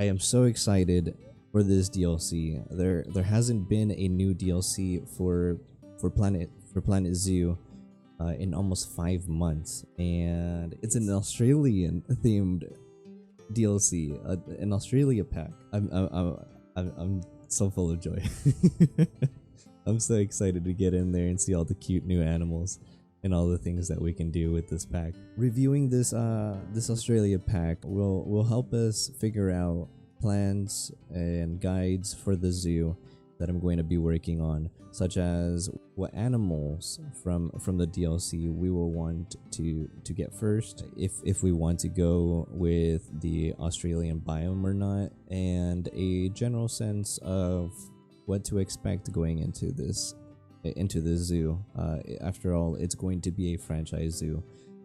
I am so excited for this DLC. There hasn't been a new DLC for Planet Zoo in almost 5 months, and it's an Australian themed DLC, an Australia pack. I'm so full of joy. I'm so excited to get in there and see all the cute new animals and all the things that we can do with this pack. Reviewing this Australia pack will help us figure out plans and guides for the zoo that I'm going to be working on, such as what animals from the DLC we will want to get first, if we want to go with the Australian biome or not, and a general sense of what to expect going into this zoo. After all, it's going to be a franchise zoo,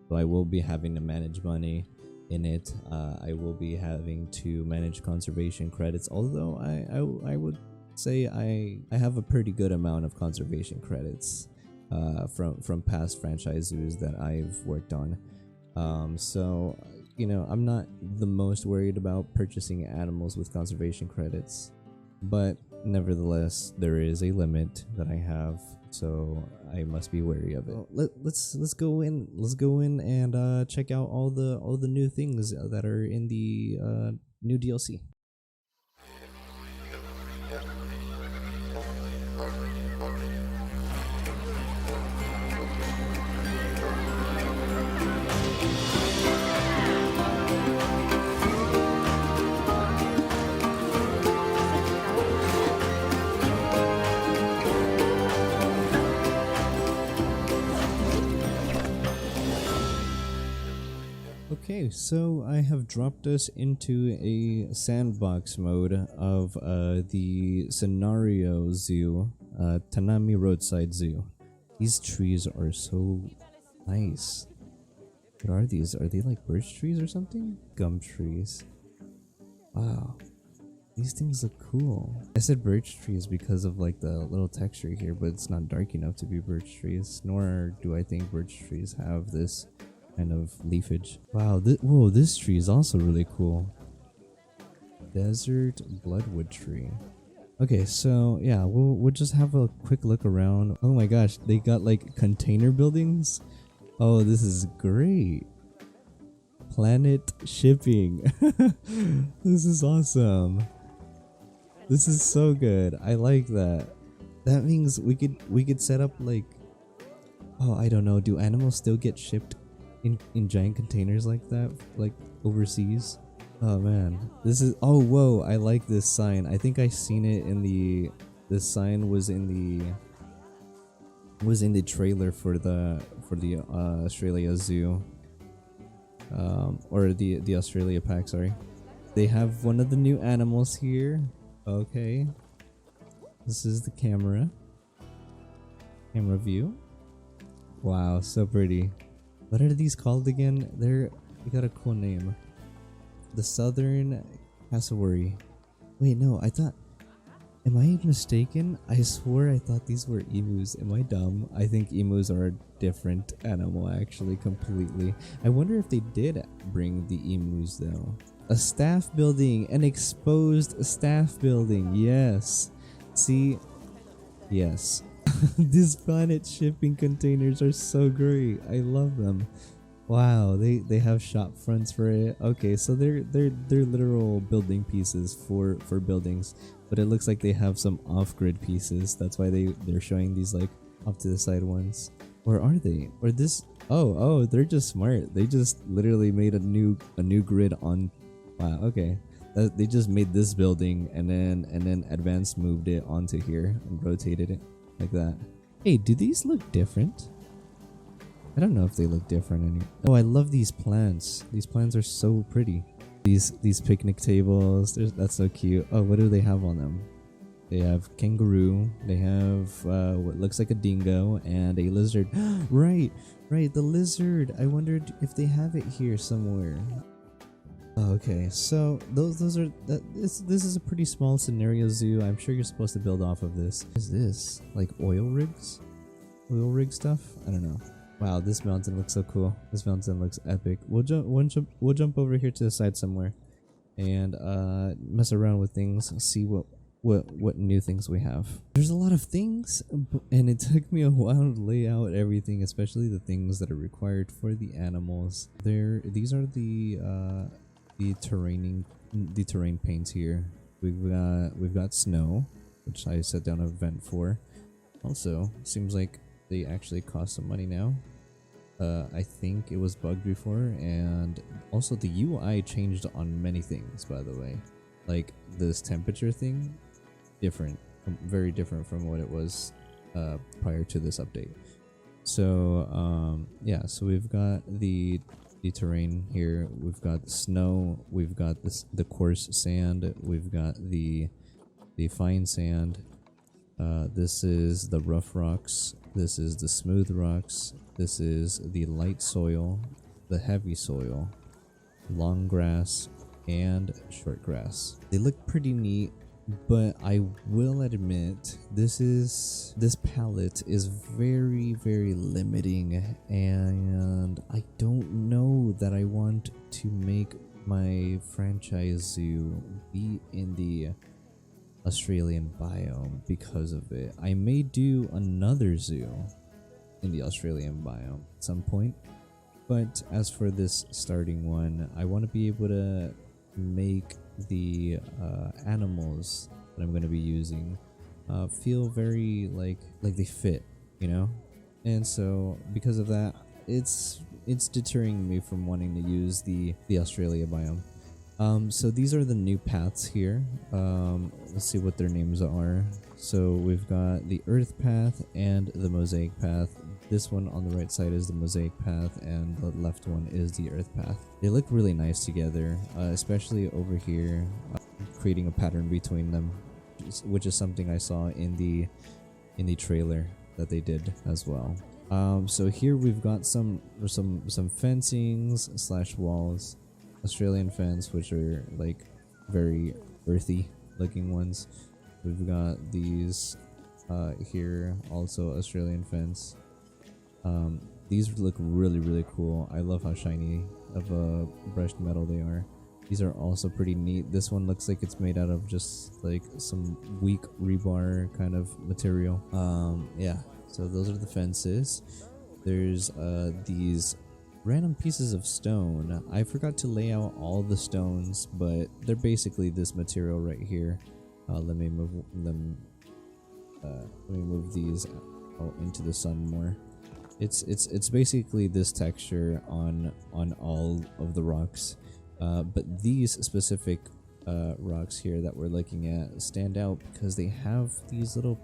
so I will be having to manage money in it. I will be having to manage conservation credits, although I would say I have a pretty good amount of conservation credits from past franchise zoos that I've worked on. So you know, I'm not the most worried about purchasing animals with conservation credits, but nevertheless there is a limit that I have, so I must be wary of it. Let's go in and check out all the new things that are in the new DLC. Okay, so I have dropped us into a sandbox mode of the Scenario Zoo, Tanami Roadside Zoo. These trees are so nice. What are these? Are they like birch trees or something? Gum trees. Wow. These things look cool. I said birch trees because of like the little texture here, but it's not dark enough to be birch trees, nor do I think birch trees have this kind of leafage. Wow, whoa, this tree is also really cool. Desert bloodwood tree. Okay, so yeah, we'll just have a quick look around. Oh my gosh, they got like container buildings. Oh, this is great. Planet shipping. This is awesome. This is so good. I like that. That means we could set up like, oh, I don't know, do animals still get shipped in giant containers like that, like overseas? Oh man, this is, oh whoa, I like this sign. I think I seen it in this sign was in the trailer for the Australia Zoo, or the Australia pack, sorry. They have one of the new animals here. Okay, this is the camera view. Wow, so pretty. What are these called again? They got a cool name. The Southern Cassowary. Wait, no, am I mistaken? I swore I thought these were emus. Am I dumb? I think emus are a different animal, actually, completely. I wonder if they did bring the emus though. A staff building, an exposed staff building. Yes. See? Yes. These planet shipping containers are so great. I love them. Wow, they have shop fronts for it. Okay, so they're literal building pieces for buildings, but it looks like they have some off-grid pieces. That's why they're showing these like off to the side ones. Or are they? Or this? Oh, they're just smart. They just literally made a new grid on. Wow. Okay. They just made this building and then Advanced moved it onto here and rotated it like that. Hey, do these look different? I don't know if they look different anymore. Oh, I love these plants. These plants are so pretty. These picnic tables. That's so cute. Oh, what do they have on them? They have kangaroo. They have what looks like a dingo and a lizard. Right, the lizard. I wondered if they have it here somewhere. Okay, so those are this is a pretty small scenario zoo. I'm sure you're supposed to build off of this. What is this? Like oil rigs? Oil rig stuff? I don't know. Wow, this mountain looks so cool. This mountain looks epic. We'll jump over here to the side somewhere and mess around with things, see what new things we have. There's a lot of things, and it took me a while to lay out everything, especially the things that are required for the animals. These are the terrain paints here. We've got snow, which I set down a vent for. Also, seems like they actually cost some money now. I think it was bugged before, and also the UI changed on many things, by the way. Like this temperature thing, different, very different from what it was prior to this update. So yeah, so we've got the terrain here, we've got the snow, we've got the coarse sand, we've got the fine sand. This is the rough rocks, this is the smooth rocks, this is the light soil, the heavy soil, long grass, and short grass. They look pretty neat, but I will admit this palette is very limiting, and I don't know that I want to make my franchise zoo be in the Australian biome because of it. I may do another zoo in the Australian biome at some point, but as for this starting one, I want to be able to make the animals that I'm going to be using feel very like they fit, you know. And so because of that, it's deterring me from wanting to use the Australia biome. So these are the new paths here. Let's see what their names are. So we've got the Earth path and the Mosaic path. This one on the right side is the Mosaic path, and the left one is the Earth path. They look really nice together, especially over here, creating a pattern between them, which is something I saw in the trailer that they did as well. So here we've got some fencings slash walls, Australian fence, which are like very earthy looking ones. We've got these here, also Australian fence. These look really cool. I love how shiny of a brushed metal they are. These are also pretty neat. This one looks like it's made out of just like some weak rebar kind of material. Yeah, so those are the fences. There's these random pieces of stone. I forgot to lay out all the stones, but they're basically this material right here. Let me move them. Let me move these out into the sun more. It's basically this texture on all of the rocks, but these specific rocks here that we're looking at stand out because they have these little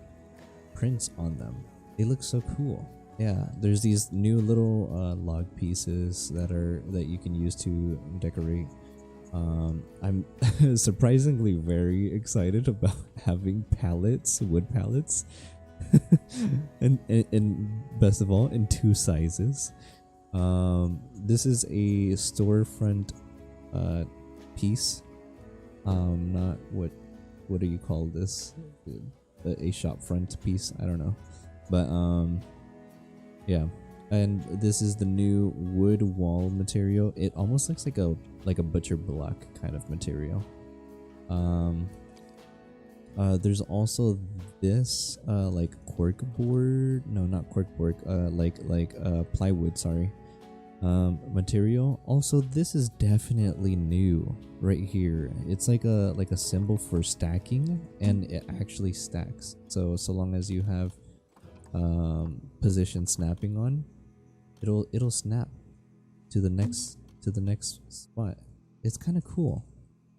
prints on them. They look so cool. Yeah, there's these new little log pieces that you can use to decorate. I'm surprisingly very excited about having wood pallets. and best of all, in two sizes. This is a storefront piece. Not what do you call this? A shop front piece. I don't know, but yeah. And this is the new wood wall material. It almost looks like a butcher block kind of material. There's also this like cork board, no, not cork board, plywood, sorry, material. Also, this is definitely new right here. It's like a symbol for stacking, and it actually stacks. So long as you have position snapping on, it'll snap to the next spot. It's kind of cool.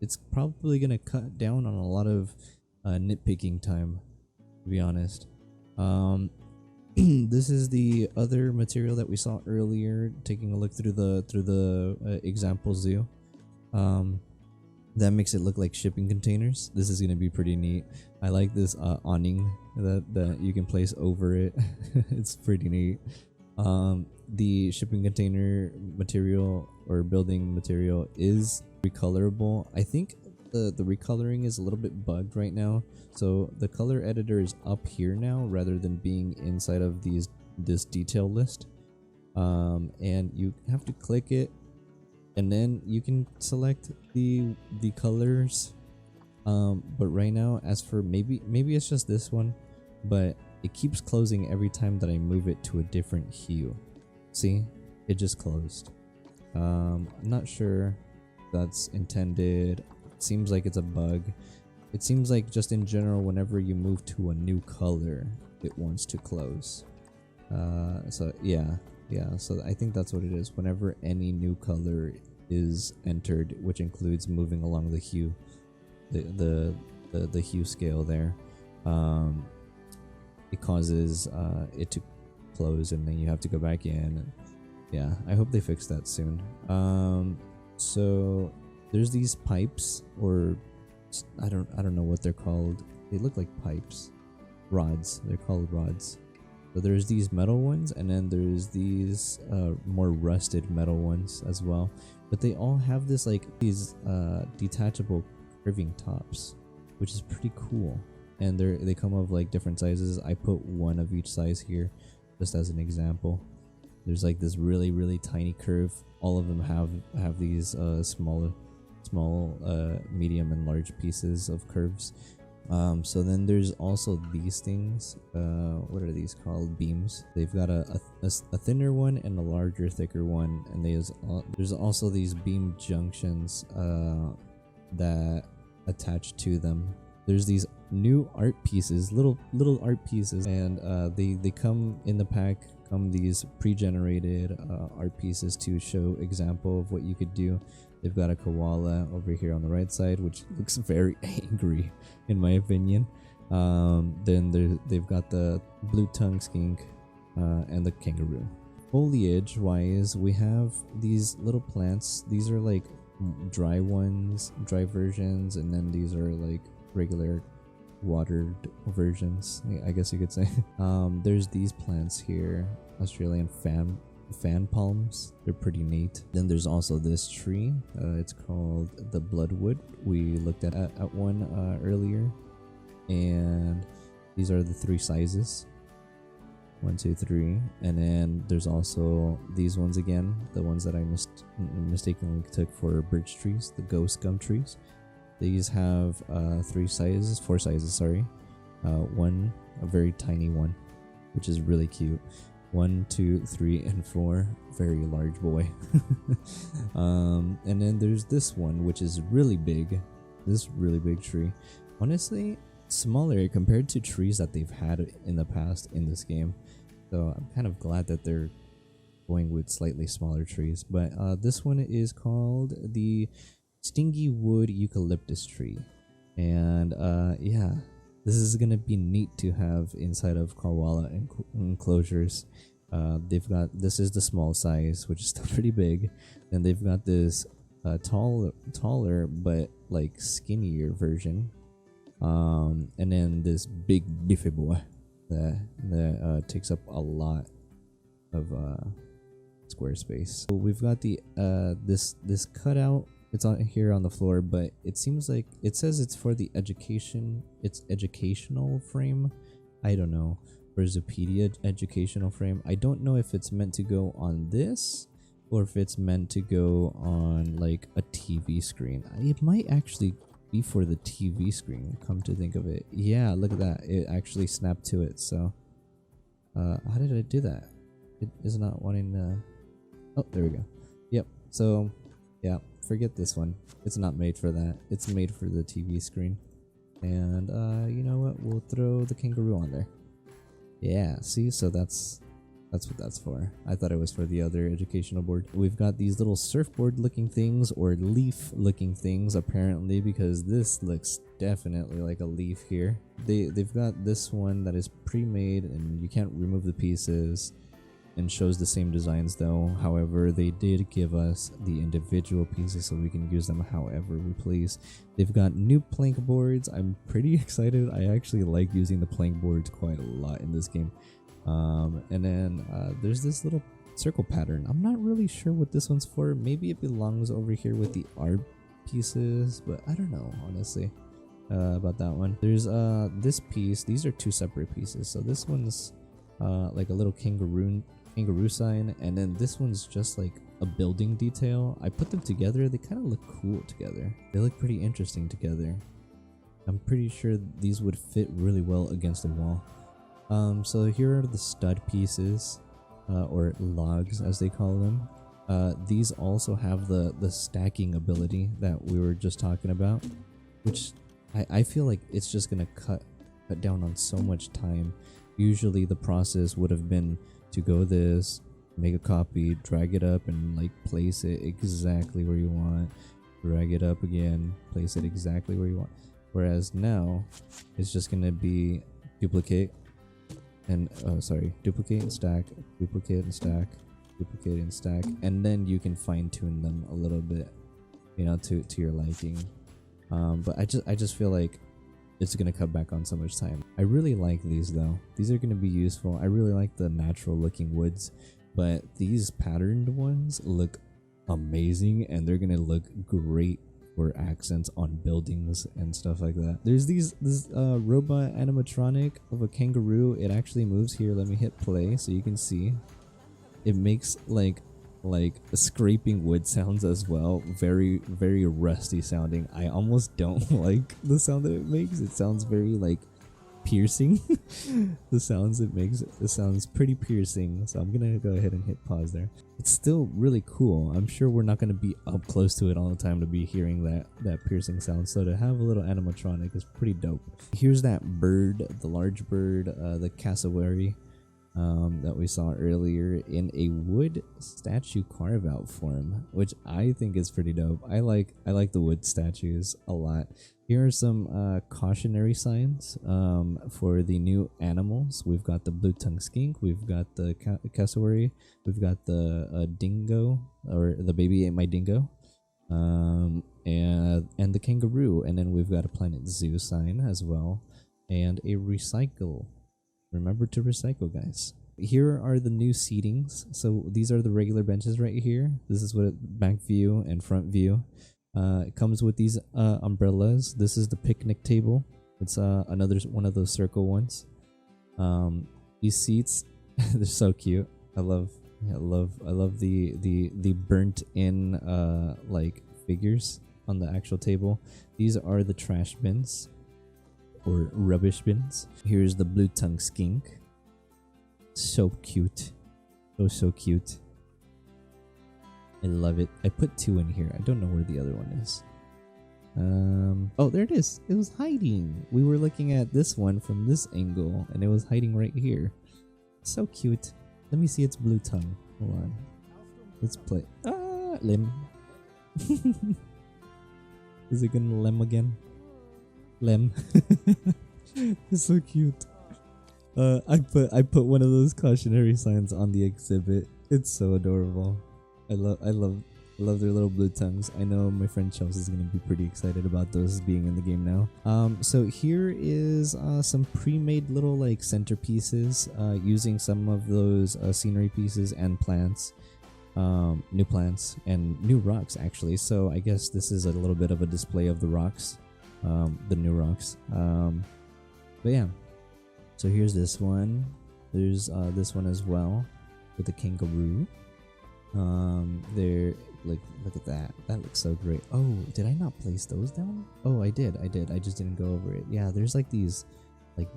It's probably gonna cut down on a lot of nitpicking time, to be honest. This is the other material that we saw earlier, taking a look through the example zoo. That makes it look like shipping containers. This is gonna be pretty neat. I like this awning that you can place over it. It's pretty neat. The shipping container material or building material is recolorable. I think the recoloring is a little bit bugged right now, so the color editor is up here now rather than being inside of this detail list, and you have to click it and then you can select the colors. But right now, as for maybe it's just this one, but it keeps closing every time that I move it to a different hue. See, it just closed. I'm not sure if that's intended. It seems like it's a bug. It seems like just in general, whenever you move to a new color, it wants to close. So yeah, so I think that's what it is. Whenever any new color is entered, which includes moving along the hue, the hue scale there, it causes it to close, and then you have to go back in. And yeah, I hope they fix that soon. So there's these pipes, or I don't know what they're called. They look like pipes, rods. They're called rods. So there's these metal ones, and then there's these more rusted metal ones as well. But they all have this like these detachable curving tops, which is pretty cool. And they come of like different sizes. I put one of each size here, just as an example. There's like this really tiny curve. All of them have these small, medium and large pieces of curves. So then there's also these things. What are these called? Beams. They've got a thinner one and a larger, thicker one, and there's also these beam junctions that attach to them. There's these new art pieces, little art pieces, and they come in the pack. Come these pre-generated art pieces to show example of what you could do. They've got a koala over here on the right side, which looks very angry in my opinion. Then they've got the blue tongue skink and the kangaroo. Foliage wise, we have these little plants. These are like dry ones, dry versions, and then these are like regular watered versions, I guess you could say. There's these plants here, Australian fan palms. They're pretty neat. Then there's also this tree. It's called the bloodwood. We looked at one earlier, and these are the 3 sizes. 1, 2, 3. And then there's also these ones again, the ones that I mistakenly took for birch trees, the ghost gum trees. These have 4 sizes, sorry. One, a very tiny one, which is really cute. 1, 2, 3, and 4, very large boy. And then there's this one, which is really big. This really big tree. Honestly, smaller compared to trees that they've had in the past in this game. So I'm kind of glad that they're going with slightly smaller trees. But this one is called the Stingy Wood Eucalyptus tree. And yeah, this is gonna be neat to have inside of koala enclosures. This is the small size, which is still pretty big. Then they've got this taller but like skinnier version. And then this big beefy boy that takes up a lot of square space. So we've got the this cutout. It's on here on the floor, but it seems like it says it's for the educational frame. I don't know. For Zoopedia educational frame. I don't know if it's meant to go on this or if it's meant to go on like a TV screen. It might actually be for the TV screen, come to think of it. Yeah, look at that. It actually snapped to it. So how did I do that? It is not wanting to... Oh, there we go. Yep. So yeah, forget this one. It's not made for that. It's made for the TV screen. And you know what? We'll throw the kangaroo on there. Yeah, see? So that's what that's for. I thought it was for the other educational board. We've got these little surfboard looking things, or leaf looking things apparently, because this looks definitely like a leaf here. They've got this one that is pre-made and you can't remove the pieces, and shows the same designs though. However, they did give us the individual pieces so we can use them however we please. They've got new plank boards. I'm pretty excited. I actually like using the plank boards quite a lot in this game. And then there's this little circle pattern. I'm not really sure what this one's for. Maybe it belongs over here with the art pieces, but I don't know honestly about that one. There's this piece. These are 2 separate pieces. So this one's like a little kangaroo sign, and then this one's just like a building detail. I put them together, they kind of look cool together. They look pretty interesting together. I'm pretty sure these would fit really well against the wall. So here are the stud pieces, or logs as they call them. These also have the stacking ability that we were just talking about, which I feel like it's just gonna cut down on so much time. Usually the process would have been to go this, make a copy, drag it up, and like place it exactly where you want, drag it up again, place it exactly where you want. Whereas now it's just gonna be duplicate and duplicate and stack, duplicate and stack, duplicate and stack, and then you can fine tune them a little bit, you know, to your liking. But I just feel like it's gonna cut back on so much time. I really like these though. These are gonna be useful. I really like the natural looking woods, but these patterned ones look amazing, and they're gonna look great for accents on buildings and stuff like that. There's this robot animatronic of a kangaroo. It actually moves here. Let me hit play so you can see. It makes like scraping wood sounds as well. Very rusty sounding. I almost don't like the sound that it makes. It sounds very like piercing. The sounds it makes, it sounds pretty piercing. So I'm gonna go ahead and hit pause there. It's still really cool. I'm sure we're not gonna be up close to it all the time to be hearing that piercing sound. So to have a little animatronic is pretty dope. Here's that bird, the large bird, the cassowary. That we saw earlier in a wood statue carve out form, which I think is pretty dope. I like the wood statues a lot. Here are some cautionary signs for the new animals. We've got the blue-tongued skink, we've got the cassowary, we've got the dingo, or the baby ate my dingo, and the kangaroo, and then we've got a Planet Zoo sign as well, and a recycle. Remember to recycle, guys. Here are the new seatings. So these are the regular benches right here. This is what back view and front view. It comes with these umbrellas. This is the picnic table. It's another one of those circle ones. These seats, they're so cute. I love the burnt in like figures on the actual table. These are the trash bins, or rubbish bins. Here's the blue-tongued skink. So cute. So cute. I love it. I put 2 in here. I don't know where the other one is. Oh, there it is. It was hiding. We were looking at this one from this angle, and it was hiding right here. So cute. Let me see its blue tongue. Hold on. Let's play. Ah, limb. Is it gonna lem again? Lem. It's so cute. I put one of those cautionary signs on the exhibit. It's so adorable. I love their little blue tongues. I know my friend Chelsea is gonna be pretty excited about those being in the game now. So here is some pre-made little like centerpieces, using some of those scenery pieces and plants. New plants and new rocks actually. So I guess this is a little bit of a display of the rocks. The new rocks. But yeah, so here's this one. There's this one as well with the kangaroo. There, like, look at that. That looks so great. Oh, did I not place those down? Oh, I did. I just didn't go over it. Yeah, there's like these like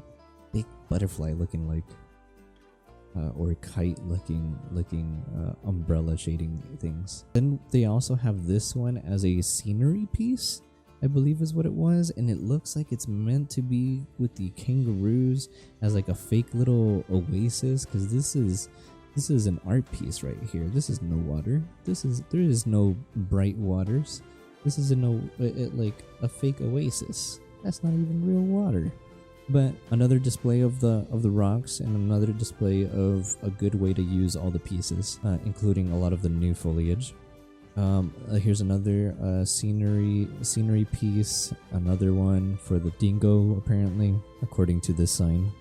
big butterfly looking like or kite looking umbrella shading things. Then they also have this one as a scenery piece, I believe is what it was, and it looks like it's meant to be with the kangaroos as like a fake little oasis, because this is an art piece right here. This is no water. There is no bright waters. This is like a fake oasis. That's not even real water. But another display of the rocks, and another display of a good way to use all the pieces, including a lot of the new foliage. Here's another scenery piece. Another one for the dingo, apparently, according to this sign.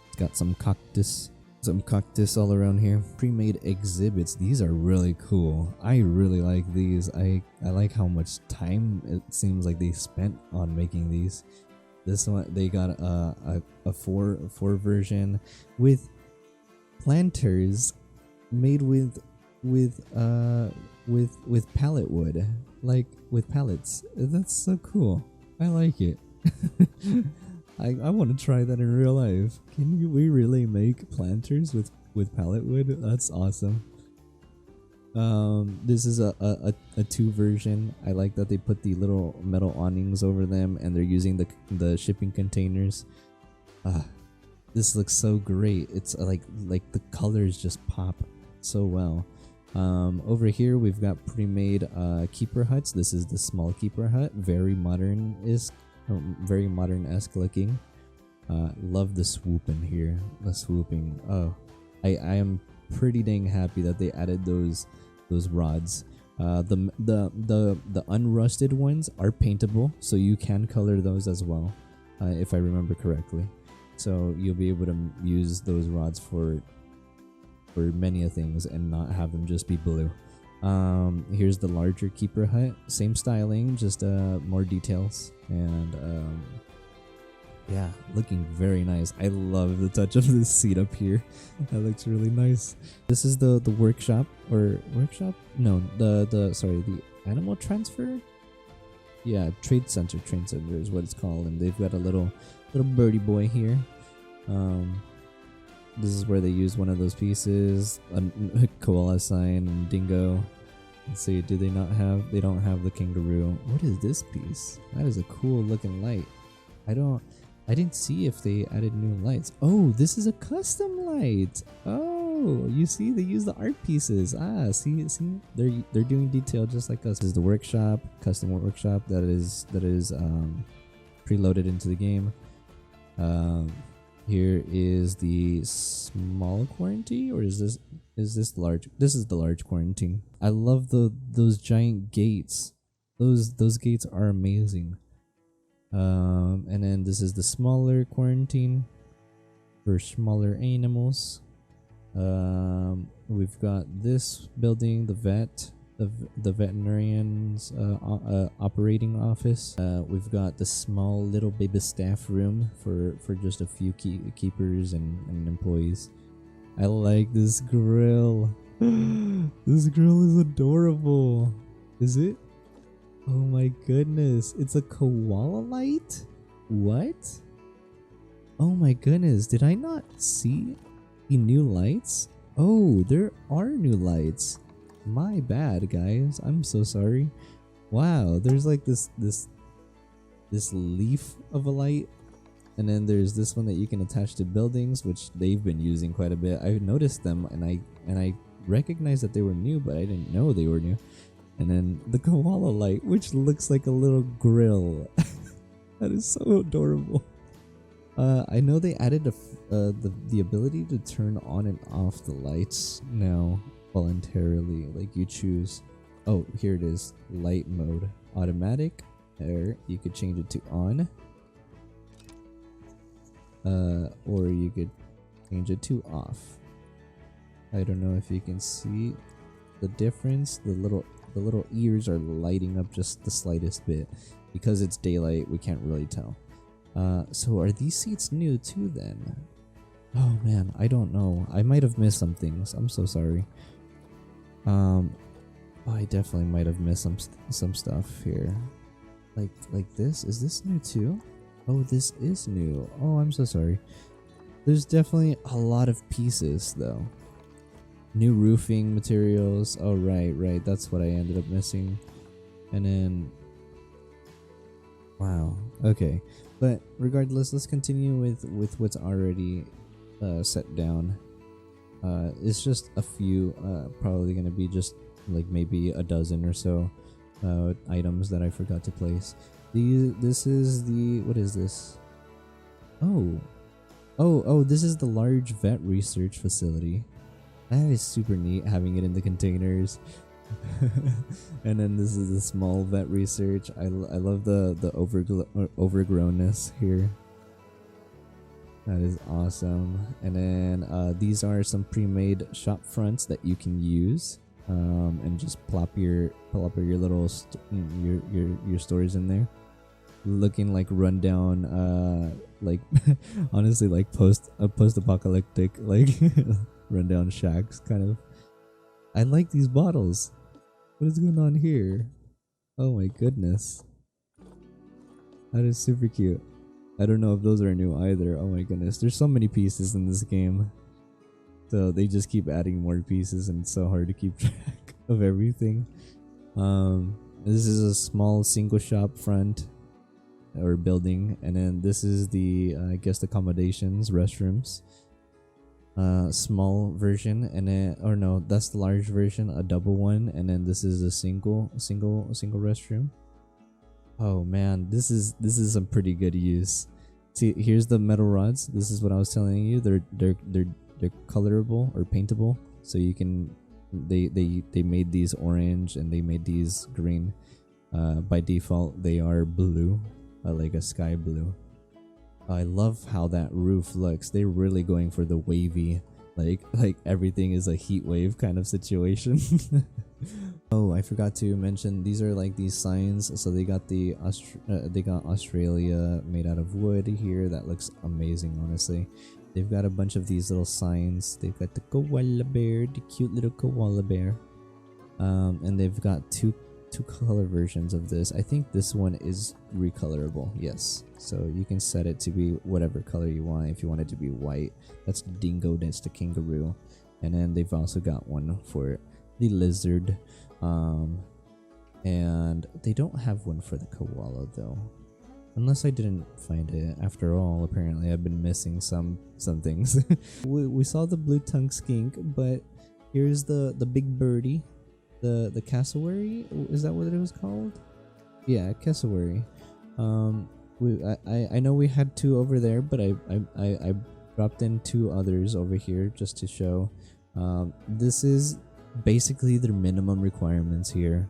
It's got some cactus all around here. Pre-made exhibits. These are really cool. I really like these. I like how much time it seems like they spent on making these. This one, they got a 4 version with planters made with with pallet wood, like with pallets. That's so cool. I like it. I want to try that in real life. We really make planters with pallet wood? That's awesome. This is a 2 version. I like that they put the little metal awnings over them, and they're using the shipping containers. This looks so great. It's like the colors just pop so well. Over here we've got pre-made keeper huts. This is the small keeper hut, very modern-esque looking. Love the swoop in here. The swooping. Oh, I am pretty dang happy that they added those rods. The unrusted ones are paintable, so you can color those as well, if I remember correctly. So you'll be able to use those rods for many things and not have them just be blue. Here's the larger keeper hut, same styling, just more details, and yeah, looking very nice. I love the touch of this seat up here. That looks really nice. This is the workshop, or workshop? No, the animal transfer? Yeah, trade center is what it's called, and they've got a little birdie boy here. This is where they use one of those pieces, a koala sign and dingo. Let's see, do they not have? They don't have the kangaroo. What is this piece? That is a cool looking light. I didn't see if they added new lights. Oh, this is a custom light. Oh, you see, they use the art pieces. See, they're doing detail just like us. This is the workshop, custom workshop that is preloaded into the game. Here is the small quarantine, or is this large? This is the large quarantine. I love those giant gates. Those gates are amazing. And then this is the smaller quarantine for smaller animals. We've got this building, the veterinarian's operating office. We've got the small little baby staff room for just a few keepers and employees. I like this grill. This grill is adorable. Is it? Oh my goodness, it's a koala light? What? Oh my goodness, did I not see the new lights? Oh, there are new lights. My bad, guys. I'm so sorry. Wow, there's like this leaf of a light, and then there's this one that you can attach to buildings, which they've been using quite a bit. I noticed them, and I recognized that they were new, but I didn't know they were new. And then the koala light, which looks like a little grill. That is so adorable. I know they added the ability to turn on and off the lights now voluntarily, like you choose. Oh, here it is, light mode, automatic. There, you could change it to on, or you could change it to off. I don't know if you can see the difference. The little ears are lighting up just the slightest bit. Because it's daylight, we can't really tell. So are these seats new too then? Oh man, I don't know. I might have missed some things. I'm so sorry. I definitely might have missed some stuff here. Like this? Is this new too? Oh, this is new. Oh, I'm so sorry. There's definitely a lot of pieces though. New roofing materials. Oh, right. That's what I ended up missing. And then... wow. Okay. But regardless, let's continue with what's already set down. It's just a few, probably going to be just like maybe a dozen or so items that I forgot to place. This is the... what is this? Oh, this is the large vet research facility. That is super neat, having it in the containers. And then this is the small vet research. I love the overgrownness here. That is awesome. And then these are some pre-made shop fronts that you can use, and just plop your little your stores in there, looking like rundown, like honestly like post-apocalyptic like rundown shacks kind of. I like these bottles. What is going on here? Oh my goodness. That is super cute. I don't know if those are new either. Oh my goodness. There's so many pieces in this game. So they just keep adding more pieces and it's so hard to keep track of everything. This is a small single shop front or building, and then this is the I guess the accommodations, restrooms. Small version, and then or no, that's the large version, a double one, and then this is a single restroom. Oh man, this is some pretty good use. See, here's the metal rods. This is what I was telling you. They're colorable or paintable, so you can they made these orange and they made these green. By default they are blue, like a sky blue. I love how that roof looks. They're really going for the wavy, like everything is a heat wave kind of situation. Oh, I forgot to mention these are like these signs. So they got they got Australia made out of wood here. That looks amazing, honestly. They've got a bunch of these little signs. They've got the koala bear, the cute little koala bear, and they've got two color versions of this. I think this one is recolorable, yes, so you can set it to be whatever color you want. If you want it to be white, that's the dingo, that's the kangaroo, and then they've also got one for the lizard, and they don't have one for the koala though, unless I didn't find it. After all, apparently I've been missing some things. we saw the blue tongue skink, but here's the big birdie. The cassowary, is that what it was called? Yeah, cassowary. I know we had two over there, but I dropped in two others over here just to show. This is basically their minimum requirements here.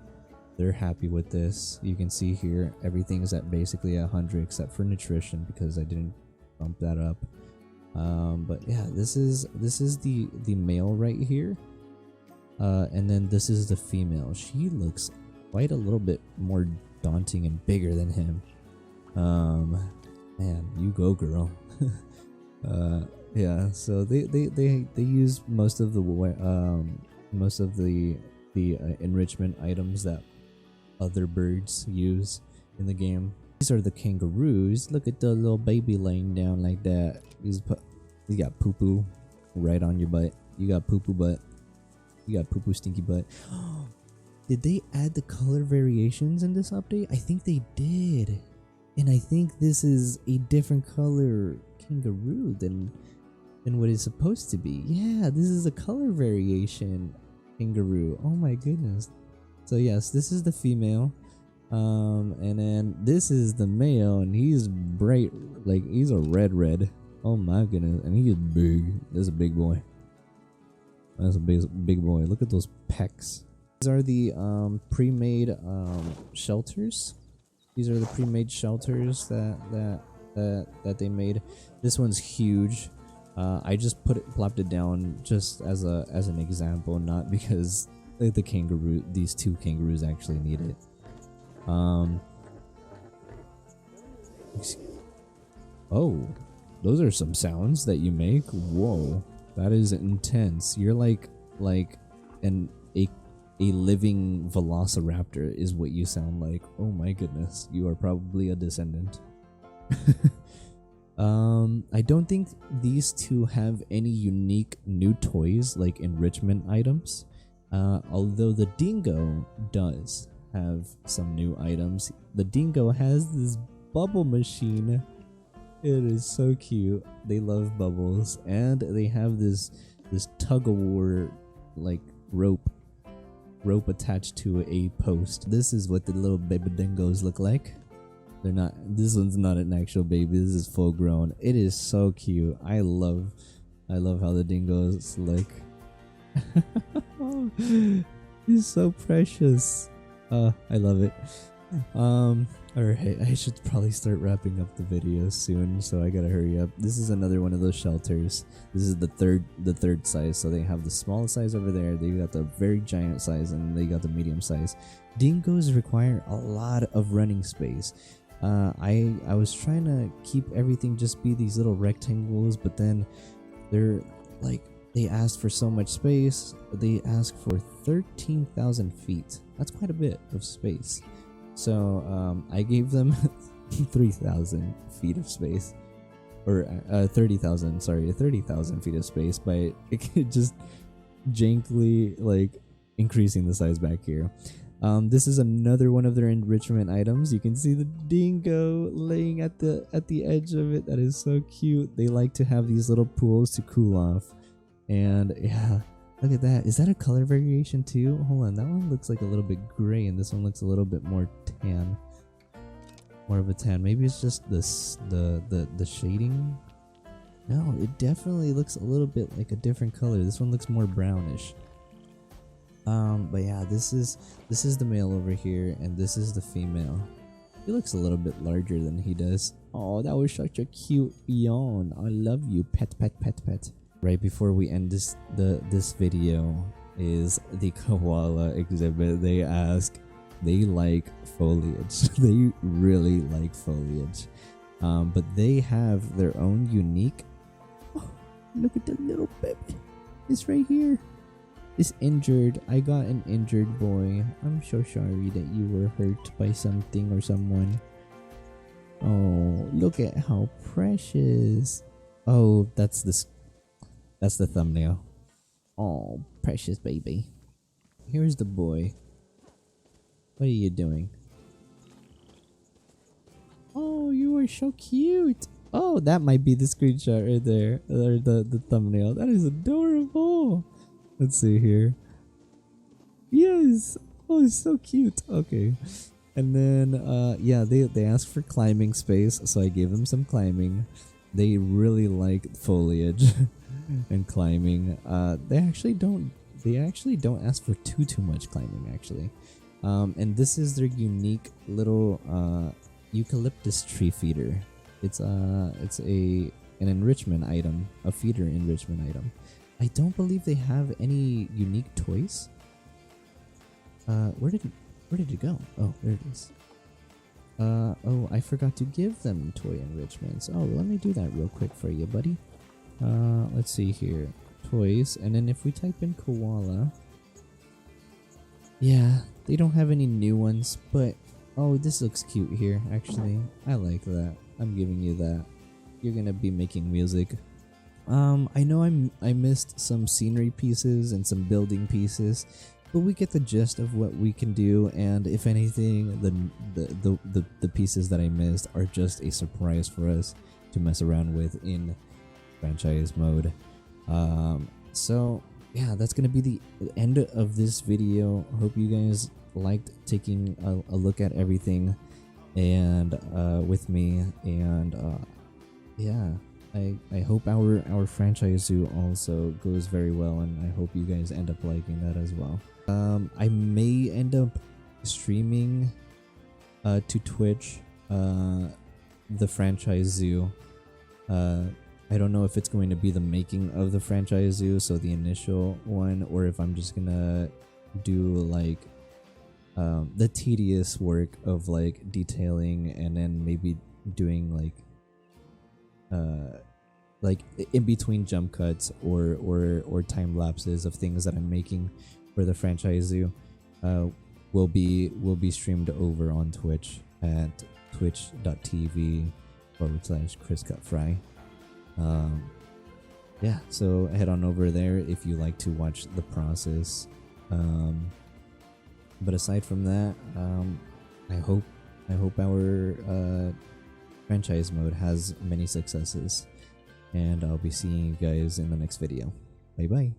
They're happy with this. You can see here everything is at basically 100 except for nutrition because I didn't bump that up. But yeah, this is the male right here. And then this is the female. She looks quite a little bit more daunting and bigger than him. Man, you go, girl. Yeah. So they use most of the enrichment items that other birds use in the game. These are the kangaroos. Look at the little baby laying down like that. He's got poo poo right on your butt. You got poo poo butt. You got poo-poo stinky butt. Did they add the color variations in this update? I think they did. And I think this is a different color kangaroo than what it's supposed to be. Yeah, this is a color variation kangaroo. Oh my goodness. So yes, this is the female. And then this is the male, and he's bright, like he's a red. Oh my goodness. And he is big. This is a big boy. That's a big boy. Look at those pecs. These are the pre-made shelters. These are the pre-made shelters that they made. This one's huge. I just plopped it down just as an example, not because the kangaroo. These two kangaroos actually need it. Oh, those are some sounds that you make. Whoa. That is intense. You're like a living velociraptor is what you sound like. Oh my goodness. You are probably a descendant. I don't think these two have any unique new toys like enrichment items. Although the dingo does have some new items. The dingo has this bubble machine. It is so cute. They love bubbles, and they have this tug of war like rope attached to a post. This is what the little baby dingoes look like. They're not. This one's not an actual baby. This is full grown. It is so cute. I love how the dingoes look. He's so precious. I love it. Alright, I should probably start wrapping up the video soon, so I gotta hurry up. This is another one of those shelters. This is the third size, so they have the small size over there, they got the very giant size, and they got the medium size. Dingoes require a lot of running space. I was trying to keep everything just be these little rectangles, but then they're they asked for so much space. They asked for 13,000 feet. That's quite a bit of space. So I gave them 3,000 feet of space, or 30,000. Sorry, 30,000 feet of space by just jankly like increasing the size back here. This is another one of their enrichment items. You can see the dingo laying at the edge of it. That is so cute. They like to have these little pools to cool off. And yeah, look at that. Is that a color variation too? Hold on, that one looks like a little bit gray and this one looks a little bit more tan. More of a tan. Maybe it's just this the shading. No, it definitely looks a little bit like a different color. This one looks more brownish. But yeah, this is the male over here, and this is the female. He looks a little bit larger than he does. Oh, that was such a cute yawn. I love you, pet. Right before we end this video is the koala exhibit. They ask, they like foliage. They really like foliage. But they have their own unique. Oh, look at the little baby. It's right here. It's injured. I got an injured boy. I'm so sorry that you were hurt by something or someone. Oh, look at how precious. Oh, that's the thumbnail. Oh, precious baby. Here's the boy. What are you doing? Oh, you are so cute. Oh, that might be the screenshot right there. Or the thumbnail. That is adorable. Let's see here. Yes. Oh, it's so cute. Okay. And then yeah, they asked for climbing space, so I gave them some climbing. They really like foliage and climbing. They actually don't ask for too much climbing actually. And this is their unique little eucalyptus tree feeder. It's an enrichment item, a feeder enrichment item. I don't believe they have any unique toys. Where did it go? Oh, there it is. Oh, I forgot to give them toy enrichments. Oh, let me do that real quick for you, buddy. Let's see here. Toys, and then if we type in koala. Yeah, they don't have any new ones, but oh, this looks cute here, actually. I like that. I'm giving you that. You're gonna be making music. I know I missed some scenery pieces and some building pieces, but we get the gist of what we can do, and if anything, the pieces that I missed are just a surprise for us to mess around with in franchise mode. So yeah, that's gonna be the end of this video. Hope you guys liked taking a look at everything and with me, and yeah, I hope our franchise zoo also goes very well, and I hope you guys end up liking that as well. I may end up streaming to Twitch the franchise zoo. I don't know if it's going to be the making of the franchise zoo, so the initial one, or if I'm just gonna do like the tedious work of like detailing, and then maybe doing like in between jump cuts or time lapses of things that I'm making for the franchise zoo. Will be streamed over on Twitch at twitch.tv/ChrisCutFry. Yeah, so head on over there if you like to watch the process. But aside from that, I hope our franchise mode has many successes, and I'll be seeing you guys in the next video. Bye bye.